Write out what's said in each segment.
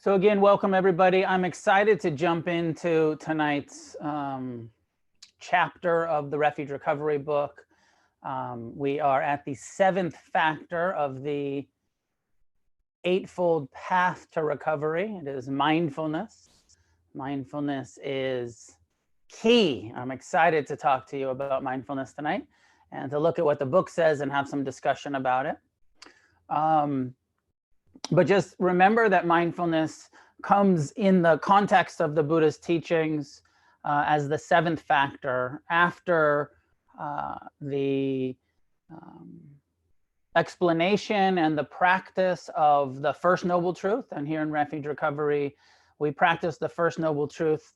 So again, welcome everybody. I'm excited to jump into tonight's chapter of the Refuge Recovery book. We are at the 7th factor of the Eightfold path to recovery. It is mindfulness. Mindfulness is key. I'm excited to talk to you about mindfulness tonight and to look at what the book says and have some discussion about it. But just remember that mindfulness comes in the context of the Buddha's teachings as the 7th factor after the explanation and the practice of the first noble truth. And here in Refuge Recovery, we practice the first noble truth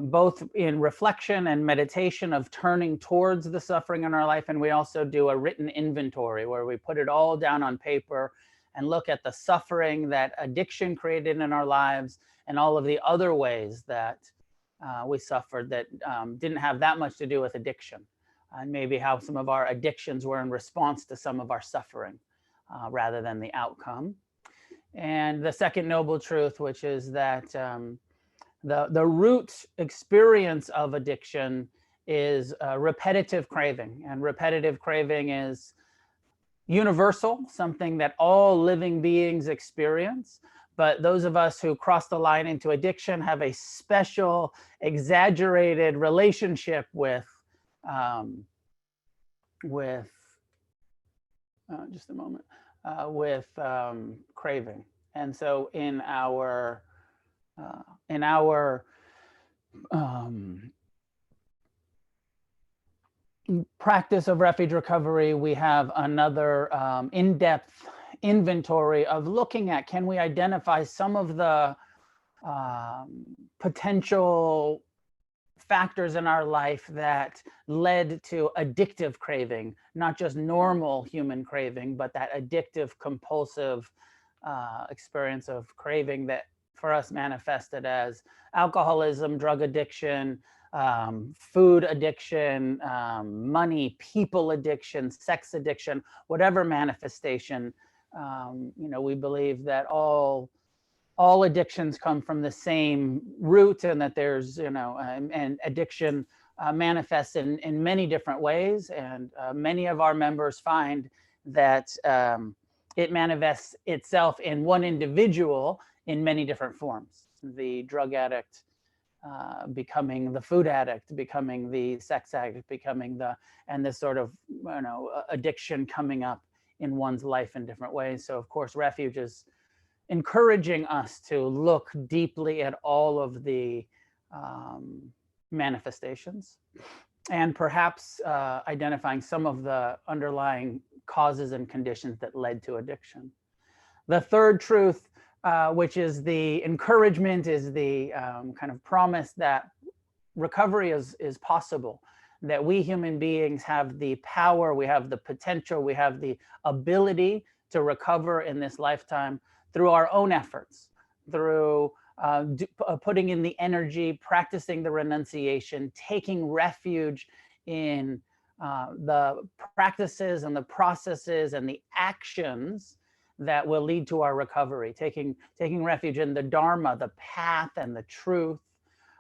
both in reflection and meditation of turning towards the suffering in our life. And we also do a written inventory where we put it all down on paper and look at the suffering that addiction created in our lives and all of the other ways that we suffered that didn't have that much to do with addiction, and maybe how some of our addictions were in response to some of our suffering rather than the outcome. And the second noble truth, which is that the root experience of addiction is repetitive craving, and repetitive craving is universal, something that all living beings experience. But those of us who cross the line into addiction have a special, exaggerated relationship with just a moment, with craving. And so in our practice of refuge recovery, we have another in-depth inventory of looking at, can we identify some of the potential factors in our life that led to addictive craving, not just normal human craving, but that addictive, compulsive experience of craving that for us manifested as alcoholism, drug addiction, food addiction, money, people addiction, sex addiction, whatever manifestation. We believe that all addictions come from the same root, and that there's, and addiction manifests in many different ways. And many of our members find that it manifests itself in one individual in many different forms. The drug addict becoming the food addict, becoming the sex addict, becoming and this sort of, addiction coming up in one's life in different ways. So of course, Refuge is encouraging us to look deeply at all of the manifestations and perhaps identifying some of the underlying causes and conditions that led to addiction. The third truth, which is the encouragement, is the kind of promise that recovery is possible, that we human beings have the power, we have the potential, we have the ability to recover in this lifetime through our own efforts, through putting in the energy, practicing the renunciation, taking refuge in the practices and the processes and the actions that will lead to our recovery, taking refuge in the Dharma, the path and the truth,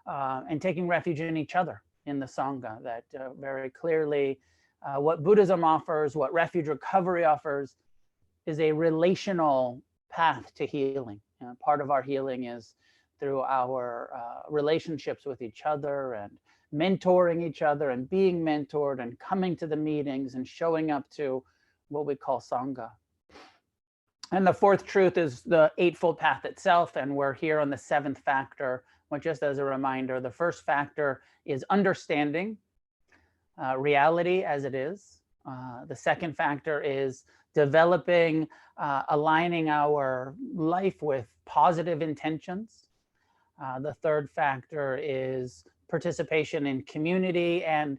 and taking refuge in each other, in the Sangha, that very clearly what Buddhism offers, what Refuge Recovery offers, is a relational path to healing. Part of our healing is through our relationships with each other and mentoring each other and being mentored and coming to the meetings and showing up to what we call Sangha. And the fourth truth is the Eightfold Path itself, and we're here on the 7th factor. But just as a reminder, the first factor is understanding reality as it is. The second factor is developing, aligning our life with positive intentions. The third factor is participation in community and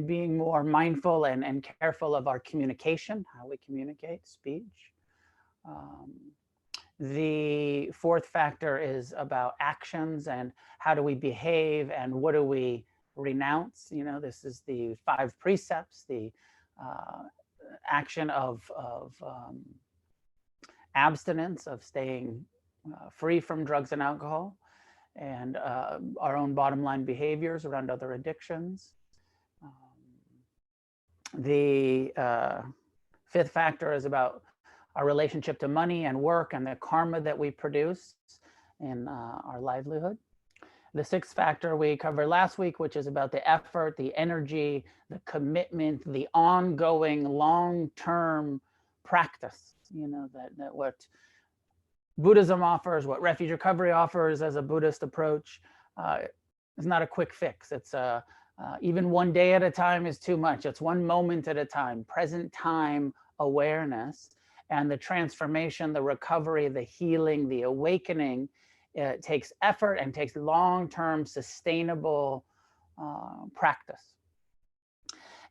being more mindful and careful of our communication, how we communicate, speech. The fourth factor is about actions and how do we behave and what do we renounce. This is the 5 precepts, the action of abstinence, of staying free from drugs and alcohol, and our own bottom line behaviors around other addictions. The fifth factor is about our relationship to money and work and the karma that we produce in our livelihood. The sixth factor we covered last week, which is about the effort, the energy, the commitment, the ongoing long-term practice, that what Buddhism offers, what Refuge Recovery offers as a Buddhist approach, is not a quick fix. It's even one day at a time is too much. It's one moment at a time, present time awareness, and the transformation, the recovery, the healing, the awakening. It takes effort and takes long-term sustainable practice.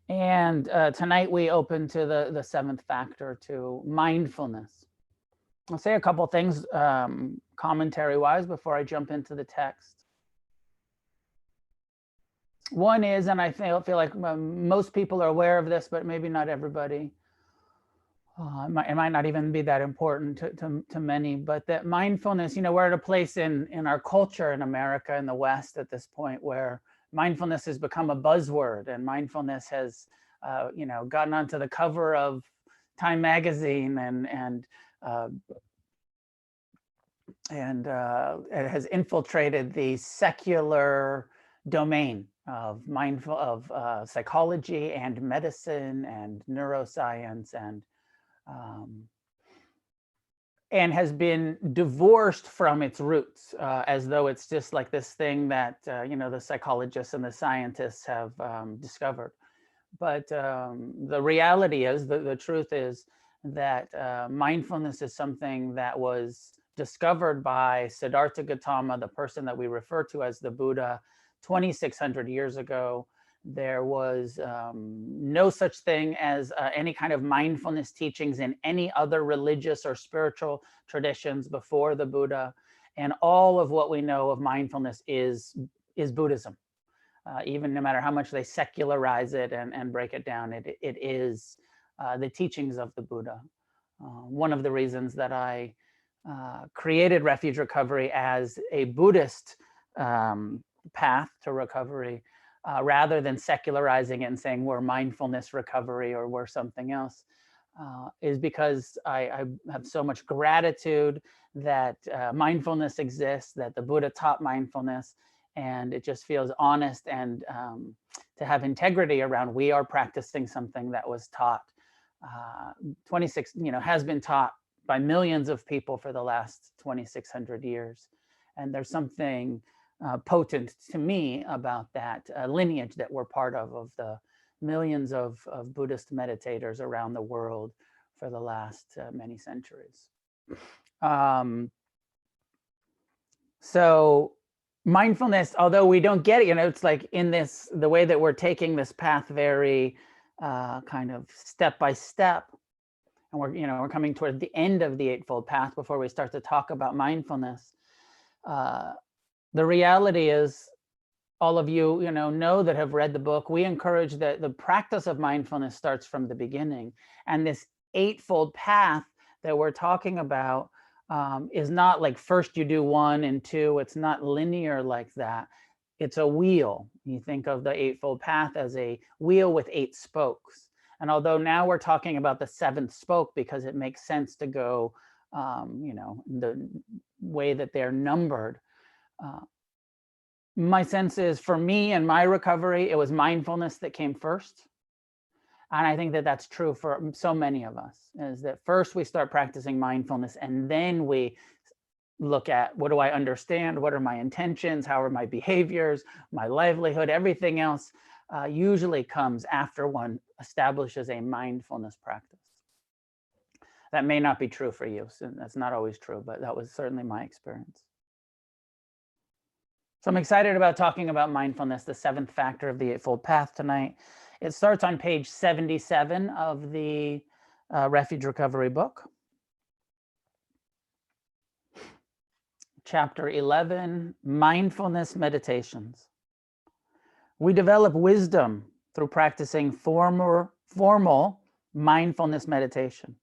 And tonight we open to the seventh factor, to mindfulness. I'll say a couple things commentary-wise before I jump into the text. One is, and I feel like most people are aware of this, but maybe not everybody. It might not even be that important to many, but that mindfulness, we're at a place in our culture in America, in the West at this point, where mindfulness has become a buzzword, and mindfulness has, gotten onto the cover of Time magazine, and it has infiltrated the secular domain of psychology and medicine and neuroscience, and has been divorced from its roots, as though it's just like this thing that the psychologists and the scientists have discovered. But the reality is, the truth is that mindfulness is something that was discovered by Siddhartha Gautama, the person that we refer to as the Buddha, 2,600 years ago. There was no such thing as any kind of mindfulness teachings in any other religious or spiritual traditions before the Buddha. And all of what we know of mindfulness is Buddhism. Even no matter how much they secularize it and break it down, it is the teachings of the Buddha. One of the reasons that I created Refuge Recovery as a Buddhist path to recovery, rather than secularizing it and saying we're mindfulness recovery or we're something else, is because I have so much gratitude that mindfulness exists, that the Buddha taught mindfulness, and it just feels honest and to have integrity around we are practicing something that was taught 26, has been taught by millions of people for the last 2,600 years. And there's something potent to me about that lineage that we're part of the millions of Buddhist meditators around the world for the last many centuries. So mindfulness, although we don't get it, it's like in this, the way that we're taking this path very kind of step by step, and we're coming toward the end of the Eightfold Path before we start to talk about mindfulness. The reality is, all of you, know that have read the book, we encourage that the practice of mindfulness starts from the beginning. And this Eightfold Path that we're talking about is not like first you do 1 and 2. It's not linear like that. It's a wheel. You think of the Eightfold Path as a wheel with 8 spokes. And although now we're talking about the 7th spoke because it makes sense to go, the way that they're numbered, my sense is, for me and my recovery, it was mindfulness that came first. And I think that that's true for so many of us, is that first we start practicing mindfulness, and then we look at, what do I understand? What are my intentions? How are my behaviors, my livelihood? Everything else usually comes after one establishes a mindfulness practice. That may not be true for you. So that's not always true, but that was certainly my experience. So I'm excited about talking about mindfulness, the 7th factor of the Eightfold Path tonight. It starts on page 77 of the Refuge Recovery book. Chapter 11, Mindfulness Meditations. We develop wisdom through practicing formal mindfulness meditation.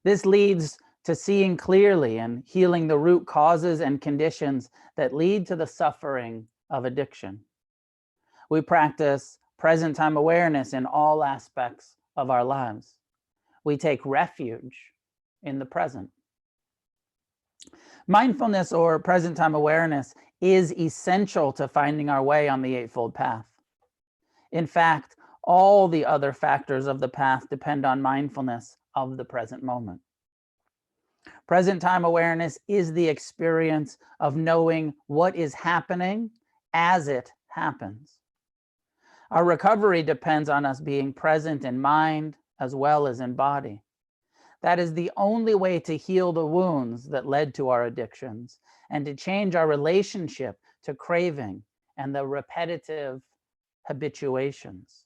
This leads to seeing clearly and healing the root causes and conditions that lead to the suffering of addiction. We practice present time awareness in all aspects of our lives. We take refuge in the present. Mindfulness or present time awareness is essential to finding our way on the Eightfold Path. In fact, all the other factors of the path depend on mindfulness of the present moment. Present time awareness is the experience of knowing what is happening as it happens. Our recovery depends on us being present in mind as well as in body. That is the only way to heal the wounds that led to our addictions and to change our relationship to craving and the repetitive habituations.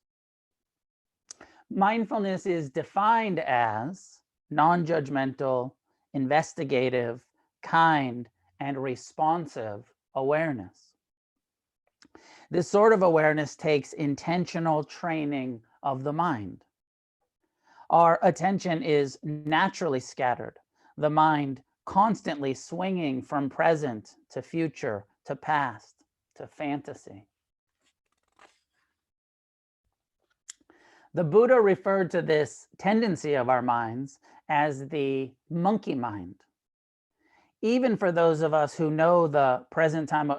Mindfulness is defined as non-judgmental, investigative, kind, and responsive awareness. This sort of awareness takes intentional training of the mind. Our attention is naturally scattered, the mind constantly swinging from present to future to past to fantasy. The Buddha referred to this tendency of our minds as the monkey mind. Even for those of us who know that present time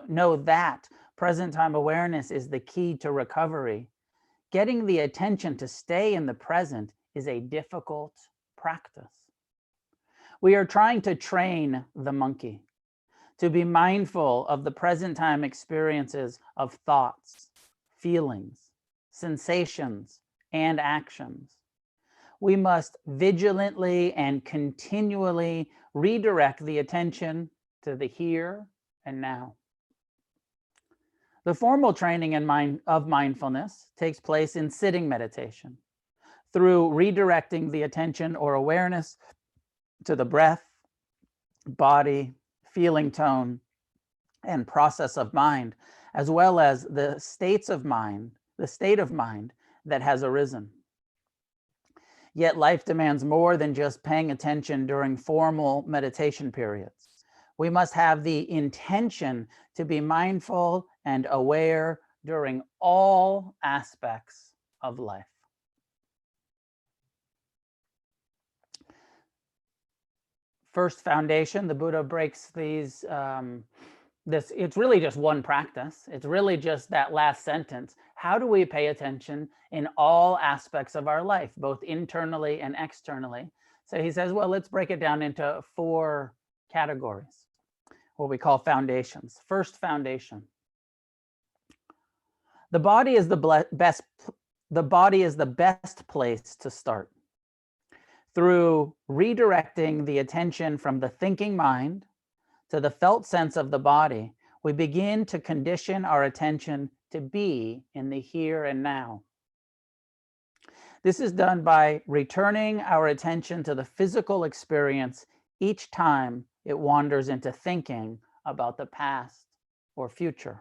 awareness is the key to recovery, getting the attention to stay in the present is a difficult practice. We are trying to train the monkey to be mindful of the present time experiences of thoughts, feelings, sensations, and actions. We must vigilantly and continually redirect the attention to the here and now. The formal training of mindfulness takes place in sitting meditation through redirecting the attention or awareness to the breath, body, feeling tone, and process of mind, as well as the state of mind that has arisen. Yet life demands more than just paying attention during formal meditation periods. We must have the intention to be mindful and aware during all aspects of life. First foundation, the Buddha breaks these, it's really just one practice. It's really just that last sentence. How do we pay attention in all aspects of our life, both internally and externally? So he says, well, let's break it down into 4 categories, what we call foundations. First foundation. The body is the best place to start. Through redirecting the attention from the thinking mind to the felt sense of the body, we begin to condition our attention to be in the here and now. This is done by returning our attention to the physical experience each time it wanders into thinking about the past or future.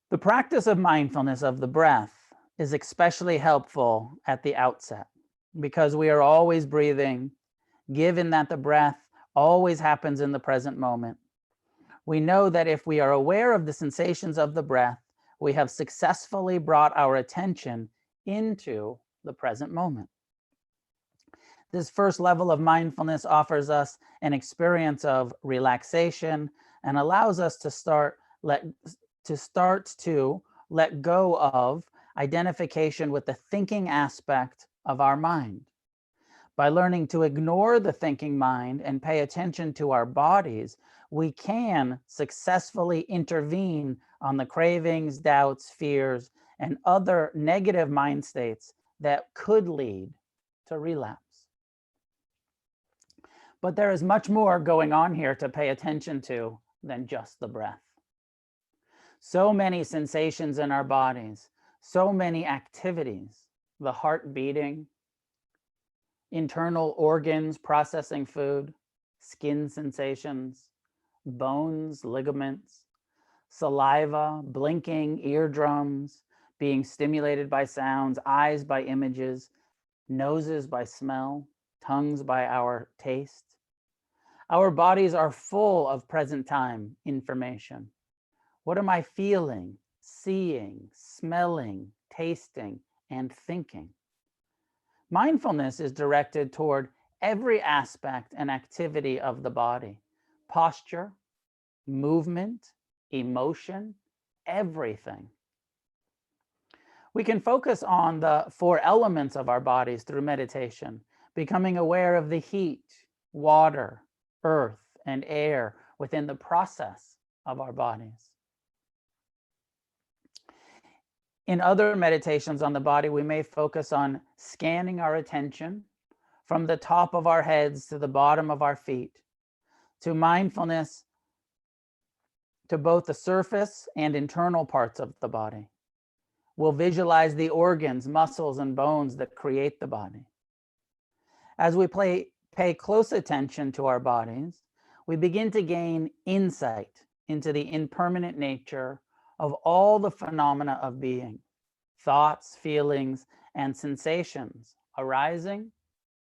The practice of mindfulness of the breath is especially helpful at the outset, because we are always breathing, given that the breath always happens in the present moment. We know that if we are aware of the sensations of the breath, we have successfully brought our attention into the present moment. This first level of mindfulness offers us an experience of relaxation and allows us to start to let go of identification with the thinking aspect of our mind. By learning to ignore the thinking mind and pay attention to our bodies, we can successfully intervene on the cravings, doubts, fears, and other negative mind states that could lead to relapse. But there is much more going on here to pay attention to than just the breath. So many sensations in our bodies, so many activities, the heart beating, internal organs processing food, skin sensations, bones, ligaments, saliva, blinking, eardrums, being stimulated by sounds, eyes by images, noses by smell, tongues by our taste. Our bodies are full of present time information. What am I feeling, seeing, smelling, tasting, and thinking? Mindfulness is directed toward every aspect and activity of the body: posture, movement, emotion, everything. We can focus on the 4 elements of our bodies through meditation, becoming aware of the heat, water, earth, and air within the process of our bodies. In other meditations on the body, we may focus on scanning our attention from the top of our heads to the bottom of our feet, to mindfulness to both the surface and internal parts of the body. We'll visualize the organs, muscles, and bones that create the body. As we pay close attention to our bodies, we begin to gain insight into the impermanent nature of all the phenomena of being, thoughts, feelings, and sensations arising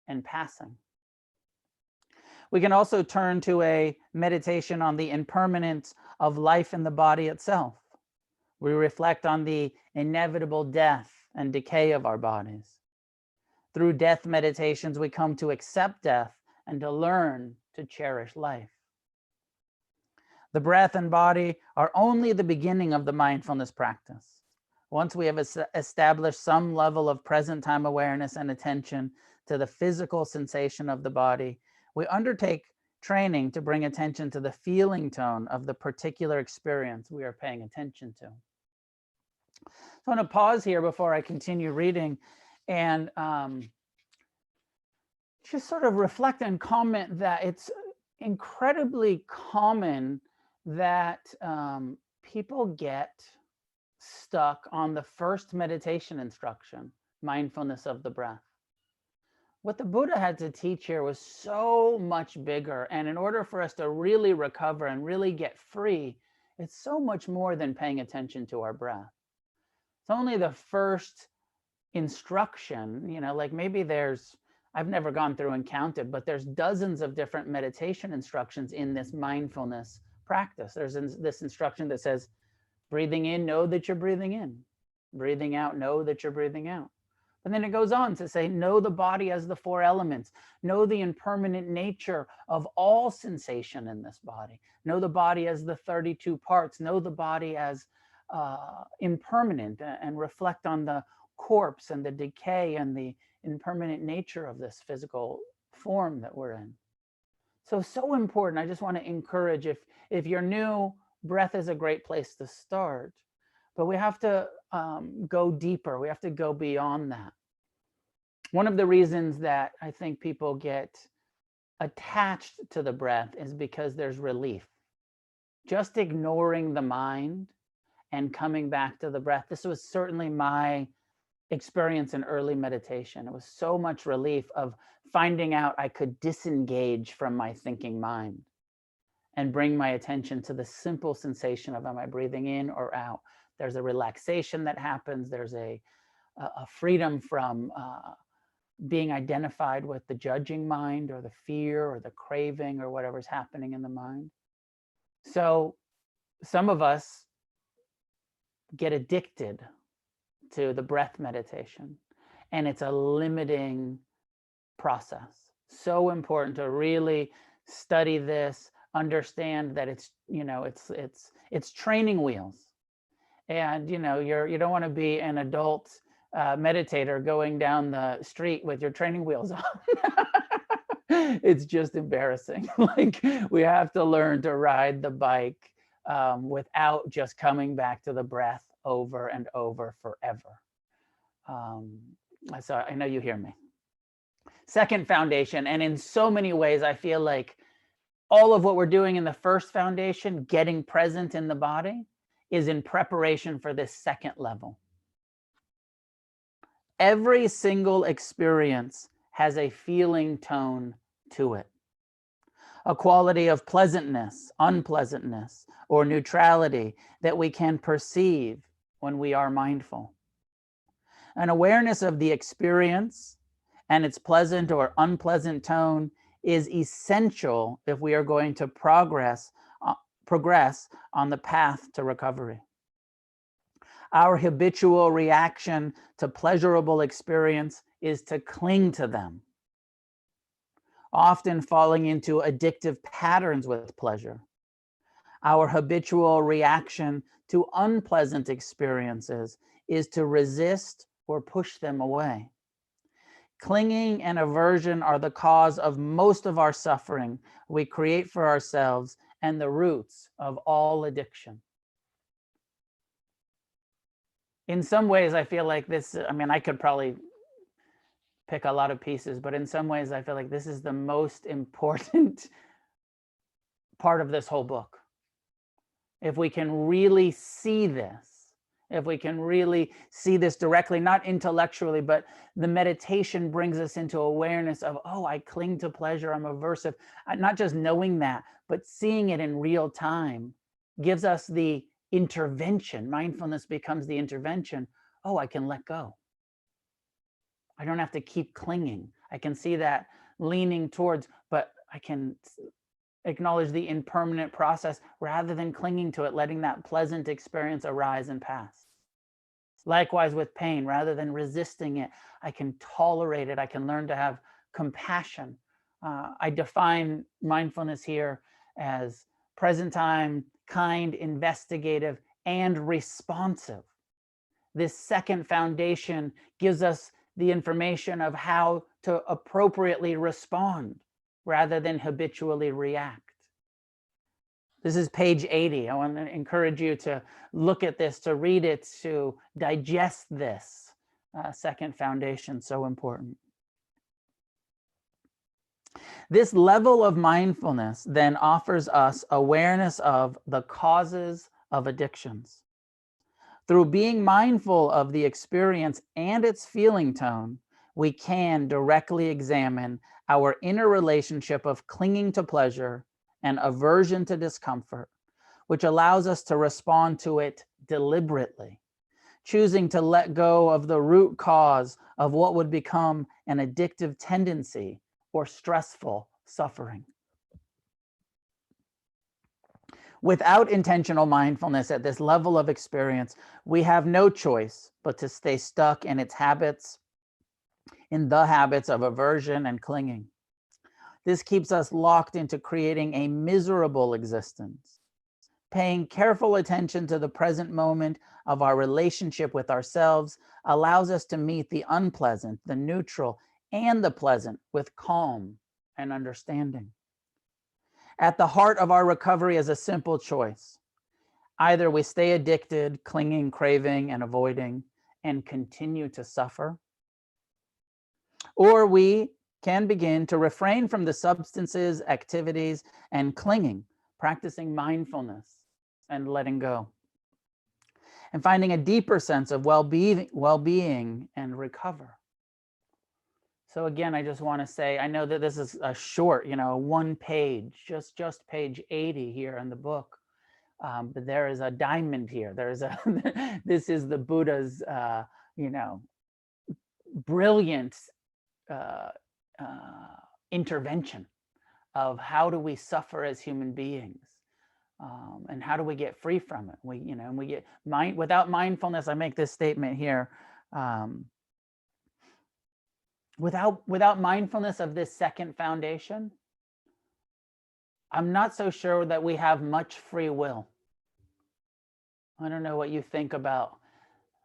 and passing. We can also turn to a meditation on the impermanence of life in the body itself. We reflect on the inevitable death and decay of our bodies. Through death meditations, we come to accept death and to learn to cherish life. The breath and body are only the beginning of the mindfulness practice. Once we have established some level of present time awareness and attention to the physical sensation of the body, we undertake training to bring attention to the feeling tone of the particular experience we are paying attention to. So I'm going to pause here before I continue reading and just sort of reflect and comment that it's incredibly common that people get stuck on the first meditation instruction, mindfulness of the breath. What the Buddha had to teach here was so much bigger. And in order for us to really recover and really get free, it's so much more than paying attention to our breath. It's only the first instruction, like maybe I've never gone through and counted, but there's dozens of different meditation instructions in this mindfulness practice. There's this instruction that says, breathing in, know that you're breathing in. Breathing out, know that you're breathing out. And then it goes on to say, know the body as the 4 elements. Know the impermanent nature of all sensation in this body. Know the body as the 32 parts. Know the body as impermanent, and reflect on the corpse and the decay and the impermanent nature of this physical form that we're in. So important. I just want to encourage, if you're new, breath is a great place to start. But we have to go deeper. We have to go beyond that. One of the reasons that I think people get attached to the breath is because there's relief. Just ignoring the mind and coming back to the breath. This was certainly my experience in early meditation. It was so much relief of finding out I could disengage from my thinking mind and bring my attention to the simple sensation of, am I breathing in or out? There's a relaxation that happens. There's a freedom from being identified with the judging mind or the fear or the craving or whatever's happening in the mind. So some of us get addicted to the breath meditation, and it's a limiting process. So important to really study this, understand that it's training wheels. And you don't want to be an adult meditator going down the street with your training wheels on. It's just embarrassing. Like, we have to learn to ride the bike without just coming back to the breath over and over forever. So I know you hear me. Second foundation, and in so many ways, I feel like all of what we're doing in the first foundation, getting present in the body, is in preparation for this second level. Every single experience has a feeling tone to it, a quality of pleasantness, unpleasantness, or neutrality that we can perceive when we are mindful. An awareness of the experience and its pleasant or unpleasant tone is essential if we are going to progress on the path to recovery. Our habitual reaction to pleasurable experience is to cling to them, often falling into addictive patterns with pleasure. Our habitual reaction to unpleasant experiences is to resist or push them away. Clinging and aversion are the cause of most of our suffering we create for ourselves and the roots of all addiction. In some ways, I feel like this, I mean, I could probably pick a lot of pieces, but in some ways, I feel like this is the most important part of this whole book. If we can really see this, if we can really see this directly, not intellectually, but the meditation brings us into awareness of, oh, I cling to pleasure, I'm aversive. Not just knowing that, but seeing it in real time gives us the intervention. Mindfulness becomes the intervention. Oh, I can let go. I don't have to keep clinging. I can see that leaning towards, but I can acknowledge the impermanent process rather than clinging to it, letting that pleasant experience arise and pass. Likewise with pain, rather than resisting it, I can tolerate it. I can learn to have compassion. I define mindfulness here as present time, kind, investigative, and responsive. This second foundation gives us the information of how to appropriately respond rather than habitually react. This is page 80. I want to encourage you to look at this, to read it, to digest this second foundation, so important. This level of mindfulness then offers us awareness of the causes of addictions. Through being mindful of the experience and its feeling tone, we can directly examine our inner relationship of clinging to pleasure and aversion to discomfort, which allows us to respond to it deliberately, choosing to let go of the root cause of what would become an addictive tendency or stressful suffering. Without intentional mindfulness at this level of experience, we have no choice but to stay stuck in the habits of aversion and clinging. This keeps us locked into creating a miserable existence. Paying careful attention to the present moment of our relationship with ourselves allows us to meet the unpleasant, the neutral, and the pleasant with calm and understanding. At the heart of our recovery is a simple choice. Either we stay addicted, clinging, craving, and avoiding, and continue to suffer, or we can begin to refrain from the substances, activities, and clinging, practicing mindfulness and letting go, and finding a deeper sense of well-being and recover. So again, I just want to say, I know that this is a short, one page, just page 80 here in the book. But there is a diamond here. This is the Buddha's, brilliant intervention of how do we suffer as human beings, and how do we get free from it? We get without mindfulness. I make this statement here. Without mindfulness of this second foundation, I'm not so sure that we have much free will. I don't know what you think about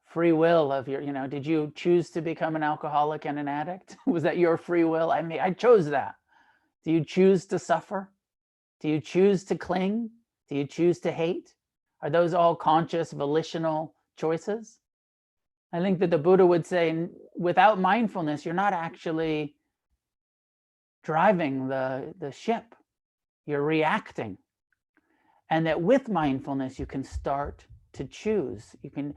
free will of your, did you choose to become an alcoholic and an addict? Was that your free will? I chose that. Do you choose to suffer? Do you choose to cling? Do you choose to hate? Are those all conscious, volitional choices? I think that the Buddha would say, without mindfulness, you're not actually driving the ship. You're reacting. And that with mindfulness, you can start to choose. You can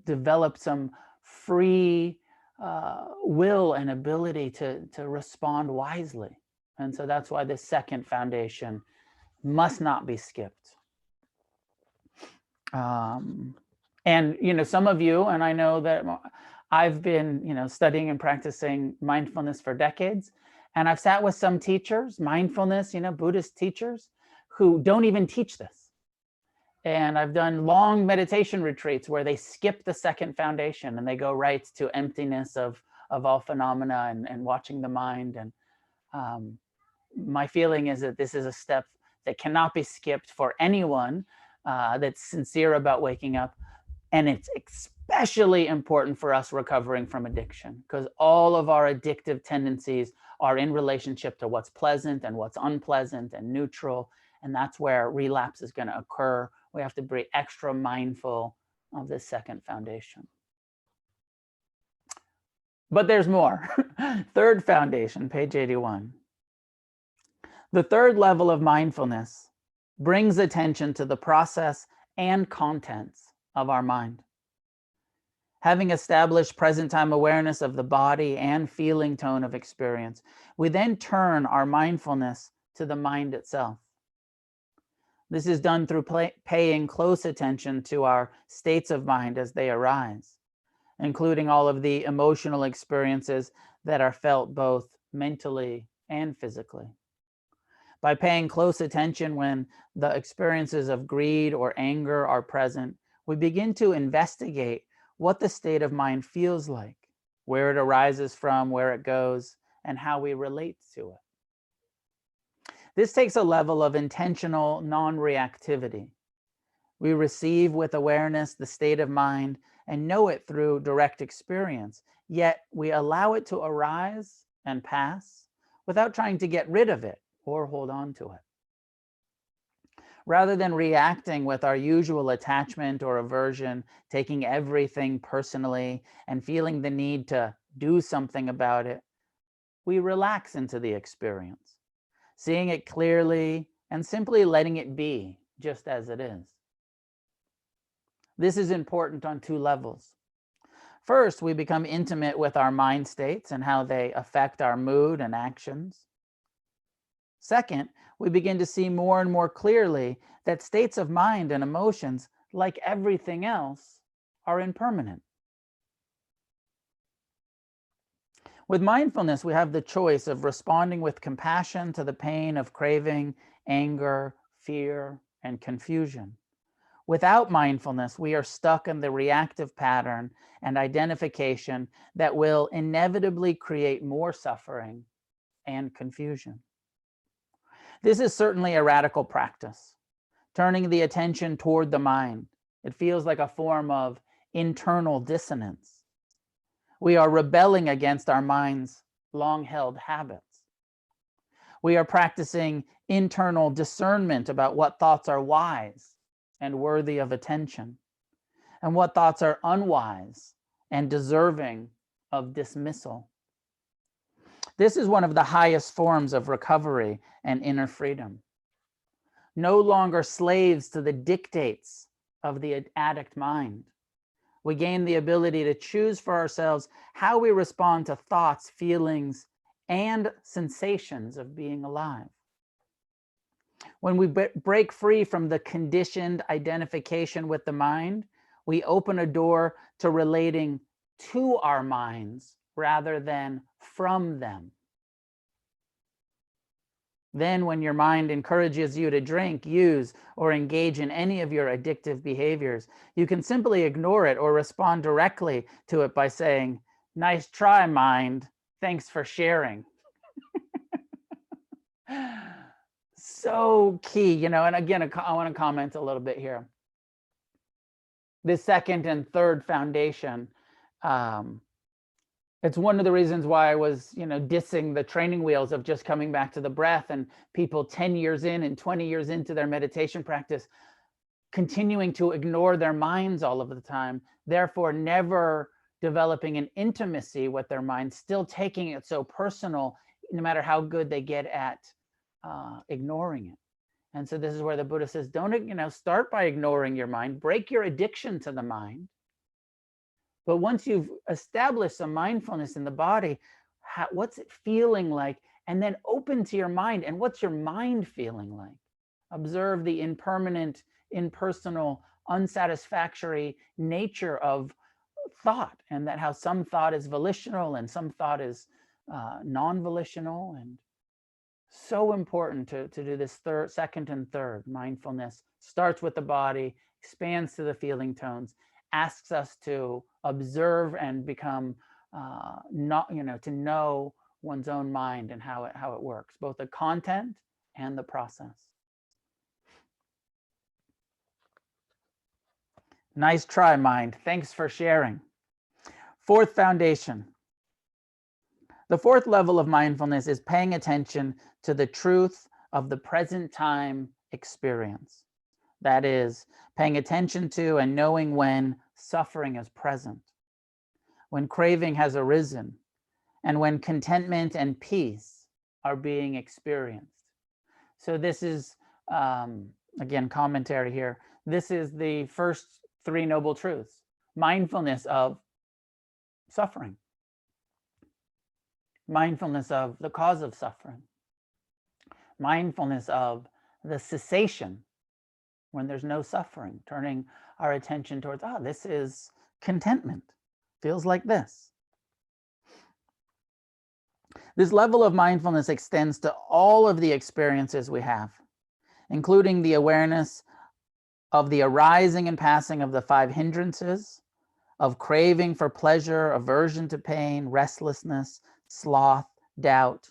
develop some free will and ability to respond wisely. And so that's why this second foundation must not be skipped. And some of you, and I know that I've been, studying and practicing mindfulness for decades, and I've sat with some teachers, mindfulness, Buddhist teachers, who don't even teach this. And I've done long meditation retreats where they skip the second foundation and they go right to emptiness of all phenomena and watching the mind. And my feeling is that this is a step that cannot be skipped for anyone that's sincere about waking up. And it's especially important for us recovering from addiction, because all of our addictive tendencies are in relationship to what's pleasant and what's unpleasant and neutral. And that's where relapse is going to occur. We have to be extra mindful of this second foundation. But there's more. Third foundation, page 81. The third level of mindfulness brings attention to the process and contents of our mind. Having established present time awareness of the body and feeling tone of experience, we then turn our mindfulness to the mind itself. This is done through paying close attention to our states of mind as they arise, including all of the emotional experiences that are felt both mentally and physically. By paying close attention when the experiences of greed or anger are present, we begin to investigate what the state of mind feels like, where it arises from, where it goes, and how we relate to it. This takes a level of intentional non-reactivity. We receive with awareness the state of mind and know it through direct experience, yet we allow it to arise and pass without trying to get rid of it or hold on to it. Rather than reacting with our usual attachment or aversion, taking everything personally and feeling the need to do something about it, we relax into the experience, seeing it clearly and simply letting it be just as it is. This is important on two levels. First, we become intimate with our mind states and how they affect our mood and actions. Second, we begin to see more and more clearly that states of mind and emotions, like everything else, are impermanent. With mindfulness, we have the choice of responding with compassion to the pain of craving, anger, fear, and confusion. Without mindfulness, we are stuck in the reactive pattern and identification that will inevitably create more suffering and confusion. This is certainly a radical practice, turning the attention toward the mind. It feels like a form of internal dissonance. We are rebelling against our mind's long-held habits. We are practicing internal discernment about what thoughts are wise and worthy of attention, and what thoughts are unwise and deserving of dismissal. This is one of the highest forms of recovery and inner freedom. No longer slaves to the dictates of the addict mind. We gain the ability to choose for ourselves how we respond to thoughts, feelings, and sensations of being alive. When we break free from the conditioned identification with the mind, we open a door to relating to our minds rather than from them. Then when your mind encourages you to drink, use, or engage in any of your addictive behaviors, you can simply ignore it or respond directly to it by saying, "Nice try, mind. Thanks for sharing." So key, and again, I want to comment a little bit here. The second and third foundation, it's one of the reasons why I was, dissing the training wheels of just coming back to the breath, and people 10 years in and 20 years into their meditation practice continuing to ignore their minds all of the time, therefore never developing an intimacy with their mind, still taking it so personal, no matter how good they get at ignoring it. And so this is where the Buddha says, don't, start by ignoring your mind, break your addiction to the mind. But once you've established some mindfulness in the body, what's it feeling like? And then open to your mind. And what's your mind feeling like? Observe the impermanent, impersonal, unsatisfactory nature of thought, and that how some thought is volitional and some thought is non-volitional. And so important to do this second and third. Mindfulness starts with the body, expands to the feeling tones, asks us to observe and become to know one's own mind and how it works, both the content and the process. Nice try, mind. Thanks for sharing. Fourth foundation. The fourth level of mindfulness is paying attention to the truth of the present time experience. That is, paying attention to and knowing when suffering is present, when craving has arisen, and when contentment and peace are being experienced. So this is, again, commentary here. This is the first three noble truths. Mindfulness of suffering. Mindfulness of the cause of suffering. Mindfulness of the cessation when there's no suffering, turning our attention towards, this is contentment, feels like this. This level of mindfulness extends to all of the experiences we have, including the awareness of the arising and passing of the five hindrances, of craving for pleasure, aversion to pain, restlessness, sloth, doubt.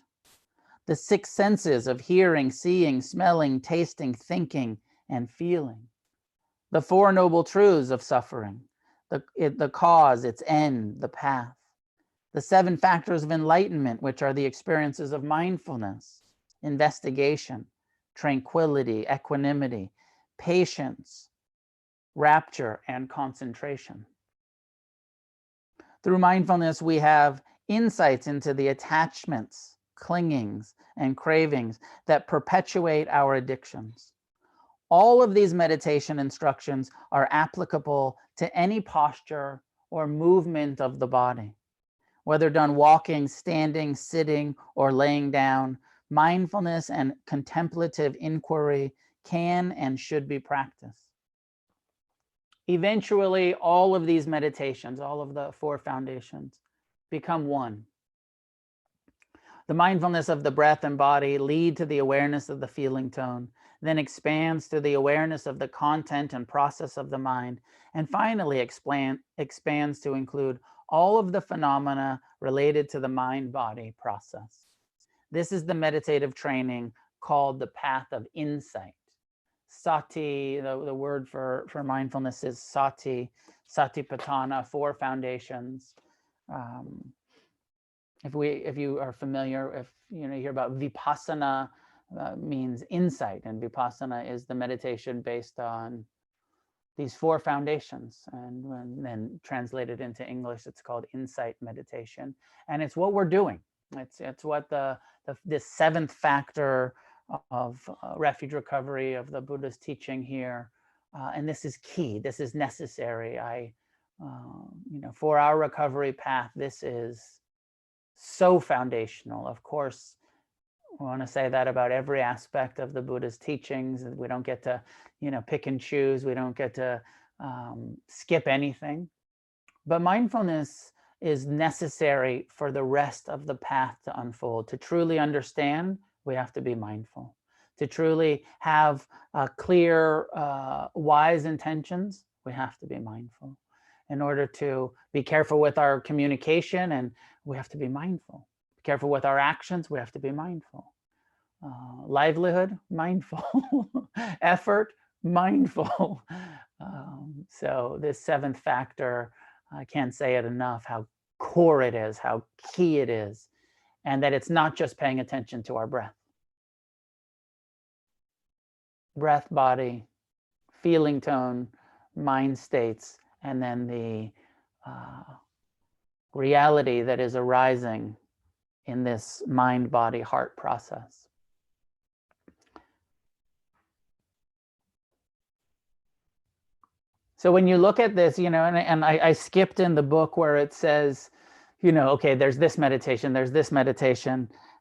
The six senses of hearing, seeing, smelling, tasting, thinking, and feeling. The four noble truths of suffering, the cause, its end, the path. The seven factors of enlightenment, which are the experiences of mindfulness, investigation, tranquility, equanimity, patience, rapture, and concentration. Through mindfulness, we have insights into the attachments, clingings, and cravings that perpetuate our addictions. All of these meditation instructions are applicable to any posture or movement of the body. Whether done walking, standing, sitting, or laying down, mindfulness and contemplative inquiry can and should be practiced. Eventually, all of these meditations, all of the four foundations, become one. The mindfulness of the breath and body lead to the awareness of the feeling tone, then expands to the awareness of the content and process of the mind, and finally expands to include all of the phenomena related to the mind-body process. This is the meditative training called the path of insight. Sati, the word for mindfulness is sati, satipatthana, four foundations. If you are familiar, if you hear about vipassana, means insight, and vipassana is the meditation based on these four foundations, and then translated into English, it's called insight meditation, and it's what we're doing. It's what this seventh factor of refuge recovery of the Buddha's teaching here, and this is key. This is necessary. For our recovery path, this is so foundational. Of course, I want to say that about every aspect of the Buddha's teachings. We don't get to, pick and choose. We don't get to skip anything. But mindfulness is necessary for the rest of the path to unfold. To truly understand, we have to be mindful. To truly have clear, wise intentions, we have to be mindful. In order to be careful with our communication, and we have to be mindful. Be careful with our actions, we have to be mindful. Livelihood, mindful. Effort, mindful. So this seventh factor, I can't say it enough, how core it is, how key it is, and that it's not just paying attention to our breath. Breath, body, feeling tone, mind states, and then the reality that is arising in this mind, body, heart process. So when you look at this, and I skipped in the book where it says, okay, there's this meditation,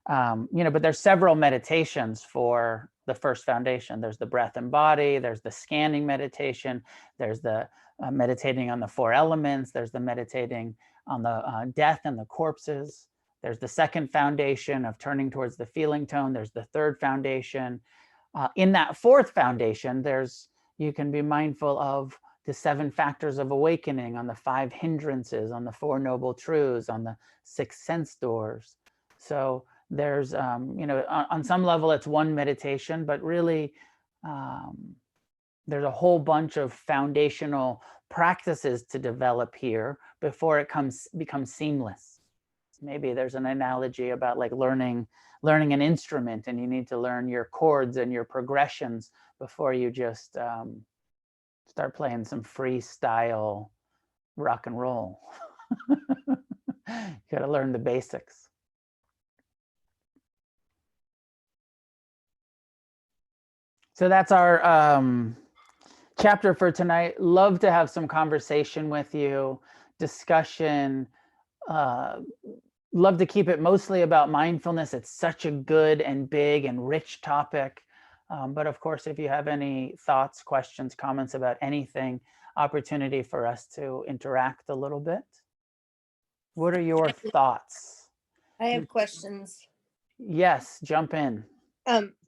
But there's several meditations for the first foundation. There's the breath and body, there's the scanning meditation, there's the meditating on the 4 elements, there's the meditating on the death and the corpses. There's the second foundation of turning towards the feeling tone. There's the third foundation. In that fourth foundation, you can be mindful of the 7 factors of awakening, on the 5 hindrances, on the 4 noble truths, on the 6 sense doors. So there's, on some level it's one meditation, but really there's a whole bunch of foundational practices to develop here before it becomes seamless. Maybe there's an analogy about like learning an instrument, and you need to learn your chords and your progressions before you just start playing some freestyle rock and roll. You got to learn the basics. So that's our chapter for tonight. Love to have some conversation with you, discussion. Love to keep it mostly about mindfulness. It's such a good and big and rich topic. But of course, if you have any thoughts, questions, comments about anything, opportunity for us to interact a little bit. What are your thoughts? I have questions. Yes, jump in.